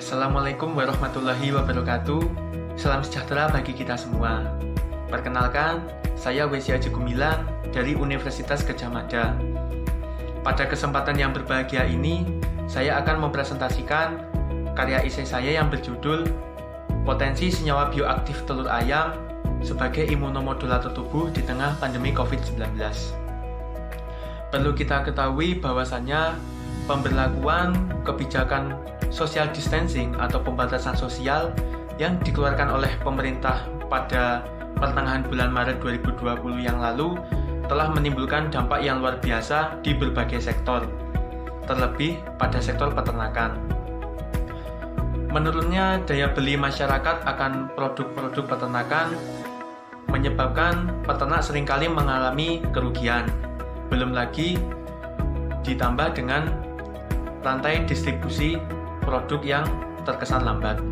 Assalamualaikum warahmatullahi wabarakatuh. Salam sejahtera bagi kita semua. Perkenalkan, saya Wesi Aji Gumilang dari Universitas Gadjah Mada. Pada kesempatan yang berbahagia ini, saya akan mempresentasikan karya esai saya yang berjudul Potensi Senyawa Bioaktif Telur Ayam sebagai Imunomodulator Tubuh di Tengah Pandemi COVID-19. Perlu kita ketahui bahwasannya pemberlakuan kebijakan social distancing atau pembatasan sosial yang dikeluarkan oleh pemerintah pada pertengahan bulan Maret 2020 yang lalu telah menimbulkan dampak yang luar biasa di berbagai sektor, terlebih pada sektor peternakan. Menurunnya daya beli masyarakat akan produk-produk peternakan menyebabkan peternak seringkali mengalami kerugian. Belum lagi ditambah dengan rantai distribusi produk yang terkesan lambat.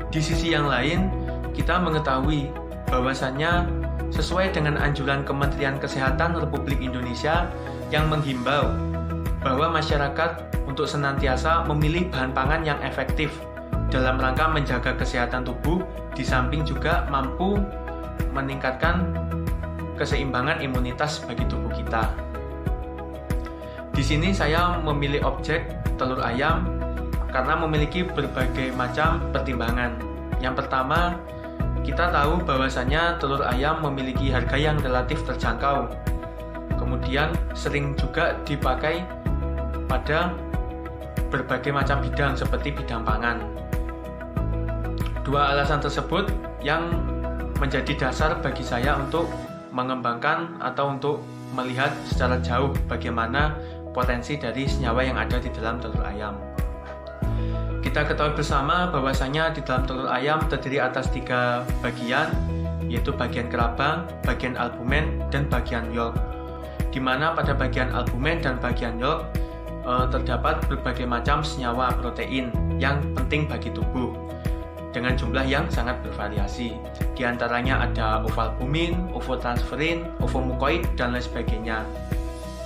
Di sisi yang lain, kita mengetahui bahwasannya sesuai dengan anjuran Kementerian Kesehatan Republik Indonesia yang menghimbau bahwa masyarakat untuk senantiasa memilih bahan pangan yang efektif dalam rangka menjaga kesehatan tubuh, di samping juga mampu meningkatkan keseimbangan imunitas bagi tubuh kita. Di sini saya memilih objek telur ayam karena memiliki berbagai macam pertimbangan. Yang pertama, kita tahu bahwasannya telur ayam memiliki harga yang relatif terjangkau. Kemudian sering juga dipakai pada berbagai macam bidang seperti bidang pangan. Dua alasan tersebut yang menjadi dasar bagi saya untuk mengembangkan atau untuk melihat secara jauh bagaimana potensi dari senyawa yang ada di dalam telur ayam. Kita ketahui bersama bahwasanya di dalam telur ayam terdiri atas 3 bagian, yaitu bagian kerabang, bagian albumen, dan bagian yolk. Di mana pada bagian albumen dan bagian yolk terdapat berbagai macam senyawa protein yang penting bagi tubuh dengan jumlah yang sangat bervariasi. Di antaranya ada ovalbumin, ovotransferin, ovomukoid, dan lain sebagainya.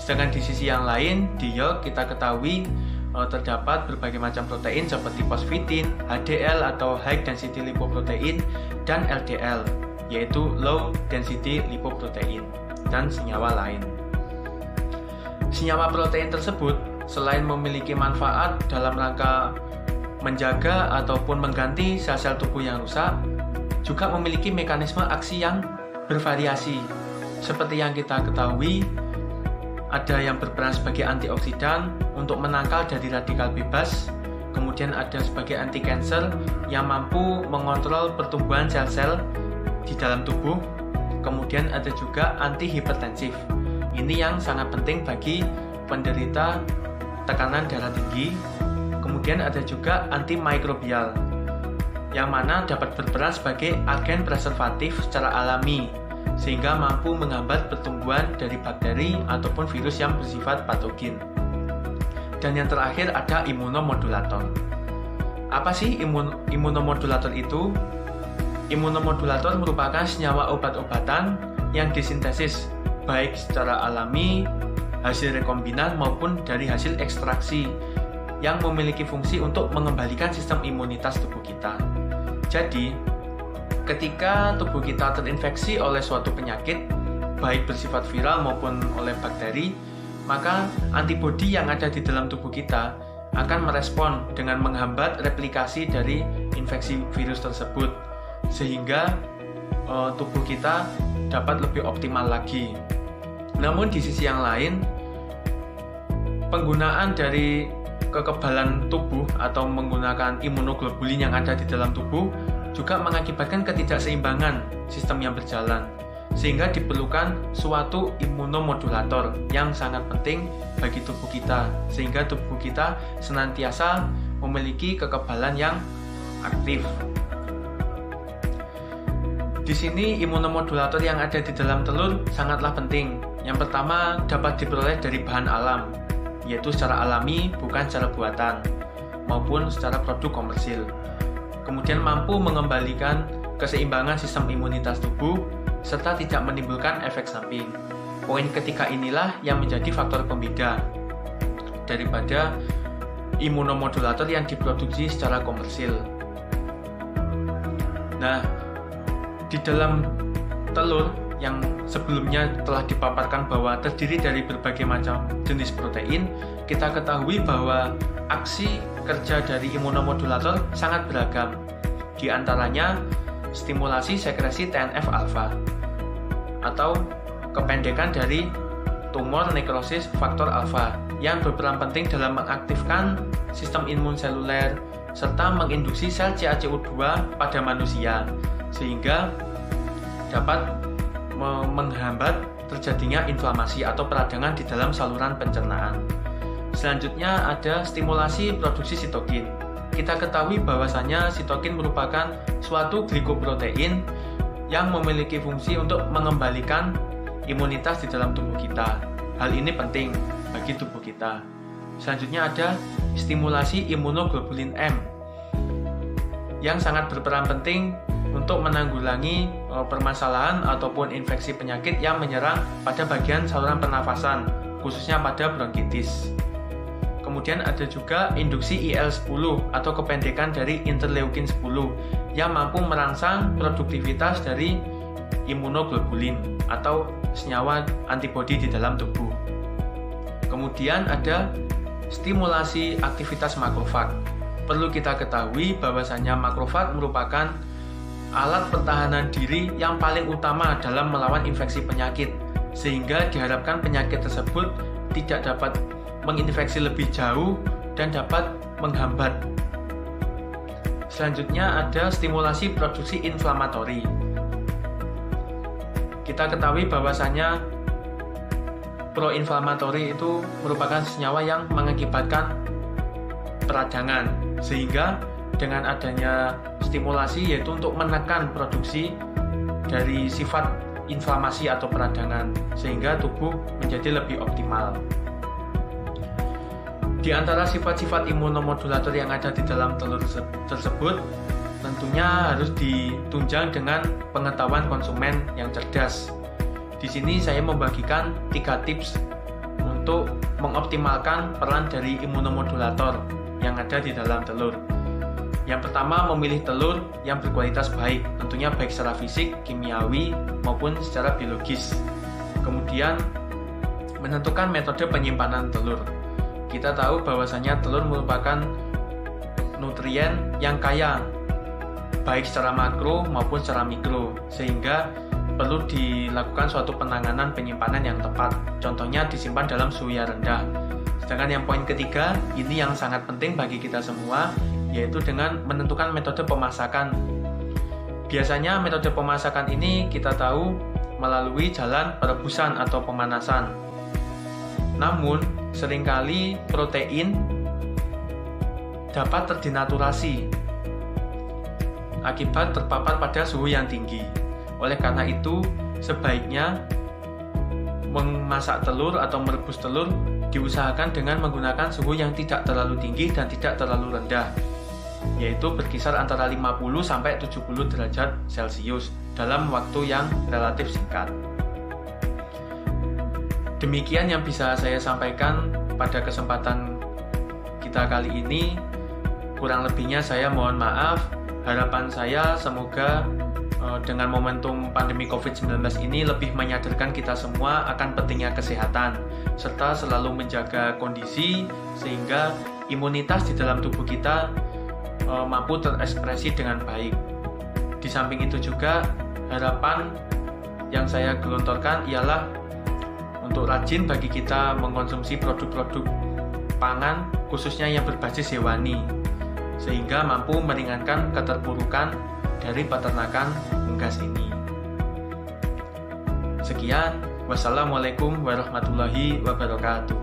Sedangkan di sisi yang lain, di yolk kita ketahui terdapat berbagai macam protein seperti fosfitin, HDL atau high density lipoprotein, dan LDL, yaitu low density lipoprotein, dan senyawa lain. Senyawa protein tersebut selain memiliki manfaat dalam rangka menjaga ataupun mengganti sel-sel tubuh yang rusak, juga memiliki mekanisme aksi yang bervariasi. Seperti yang kita ketahui, ada yang berperan sebagai antioksidan untuk menangkal dari radikal bebas, kemudian ada sebagai anti-cancer yang mampu mengontrol pertumbuhan sel-sel di dalam tubuh, kemudian ada juga anti-hipertensif. Ini yang sangat penting bagi penderita tekanan darah tinggi. Kemudian ada juga antimikrobial, yang mana dapat berperan sebagai agen preservatif secara alami, sehingga mampu menghambat pertumbuhan dari bakteri ataupun virus yang bersifat patogen. Dan yang terakhir ada imunomodulator. Apa sih imunomodulator itu? Imunomodulator merupakan senyawa obat-obatan yang disintesis baik secara alami, hasil rekombinan maupun dari hasil ekstraksi, yang memiliki fungsi untuk mengembalikan sistem imunitas tubuh kita. Jadi, ketika tubuh kita terinfeksi oleh suatu penyakit, baik bersifat viral maupun oleh bakteri, maka antibodi yang ada di dalam tubuh kita akan merespon dengan menghambat replikasi dari infeksi virus tersebut, sehingga tubuh kita dapat lebih optimal lagi. Namun di sisi yang lain, penggunaan dari kekebalan tubuh atau menggunakan imunoglobulin yang ada di dalam tubuh juga mengakibatkan ketidakseimbangan sistem yang berjalan, sehingga diperlukan suatu imunomodulator yang sangat penting bagi tubuh kita, sehingga tubuh kita senantiasa memiliki kekebalan yang aktif. Di sini imunomodulator yang ada di dalam telur sangatlah penting. Yang pertama, dapat diperoleh dari bahan alam, yaitu secara alami bukan secara buatan maupun secara produk komersil. Kemudian mampu mengembalikan keseimbangan sistem imunitas tubuh serta tidak menimbulkan efek samping. Poin ketiga inilah yang menjadi faktor pembeda daripada imunomodulator yang diproduksi secara komersil. Nah, di dalam telur yang sebelumnya telah dipaparkan bahwa terdiri dari berbagai macam jenis protein, kita ketahui bahwa aksi kerja dari imunomodulator sangat beragam. Di antaranya stimulasi sekresi TNF-alfa atau kependekan dari tumor nekrosis faktor alfa yang berperan penting dalam mengaktifkan sistem imun seluler serta menginduksi sel CaCO2 pada manusia sehingga dapat menghambat terjadinya inflamasi atau peradangan di dalam saluran pencernaan. Selanjutnya ada stimulasi produksi sitokin. Kita ketahui bahwasanya sitokin merupakan suatu glikoprotein yang memiliki fungsi untuk mengembalikan imunitas di dalam tubuh kita. Hal ini penting bagi tubuh kita. Selanjutnya ada stimulasi imunoglobulin M yang sangat berperan penting untuk menanggulangi permasalahan ataupun infeksi penyakit yang menyerang pada bagian saluran pernafasan, khususnya pada bronkitis. Kemudian ada juga induksi IL-10 atau kependekan dari interleukin 10 yang mampu merangsang produktivitas dari imunoglobulin atau senyawa antibodi di dalam tubuh. Kemudian ada stimulasi aktivitas makrofag. Perlu kita ketahui bahwasanya makrofag merupakan alat pertahanan diri yang paling utama dalam melawan infeksi penyakit, sehingga diharapkan penyakit tersebut tidak dapat menginfeksi lebih jauh dan dapat menghambat. Selanjutnya ada stimulasi produksi inflamatori. Kita ketahui bahwasanya proinflamatori itu merupakan senyawa yang mengakibatkan peradangan, sehingga dengan adanya stimulasi yaitu untuk menekan produksi dari sifat inflamasi atau peradangan sehingga tubuh menjadi lebih optimal. Di antara sifat-sifat imunomodulator yang ada di dalam telur tersebut tentunya harus ditunjang dengan pengetahuan konsumen yang cerdas. Di sini saya membagikan 3 tips untuk mengoptimalkan peran dari imunomodulator yang ada di dalam telur. Yang pertama, memilih telur yang berkualitas baik, tentunya baik secara fisik, kimiawi, maupun secara biologis. Kemudian, menentukan metode penyimpanan telur. Kita tahu bahwasanya telur merupakan nutrien yang kaya, baik secara makro maupun secara mikro, sehingga perlu dilakukan suatu penanganan penyimpanan yang tepat. Contohnya disimpan dalam suhu yang rendah. Sedangkan yang poin ketiga, ini yang sangat penting bagi kita semua, yaitu dengan menentukan metode pemasakan. Biasanya metode pemasakan ini kita tahu melalui jalan perebusan atau pemanasan. Namun, seringkali protein dapat terdinaturasi akibat terpapar pada suhu yang tinggi. Oleh karena itu, sebaiknya memasak telur atau merebus telur diusahakan dengan menggunakan suhu yang tidak terlalu tinggi dan tidak terlalu rendah, yaitu berkisar antara 50-70 derajat Celcius dalam waktu yang relatif singkat. Demikian yang bisa saya sampaikan pada kesempatan kita kali ini. Kurang lebihnya saya mohon maaf. Harapan saya semoga dengan momentum pandemi COVID-19 ini lebih menyadarkan kita semua akan pentingnya kesehatan, serta selalu menjaga kondisi sehingga imunitas di dalam tubuh kita mampu terekspresi dengan baik. Di samping itu juga harapan yang saya gelontorkan ialah untuk rajin bagi kita mengkonsumsi produk-produk pangan khususnya yang berbasis hewani sehingga mampu meringankan keterpurukan dari peternakan unggas ini. Sekian, wassalamualaikum warahmatullahi wabarakatuh.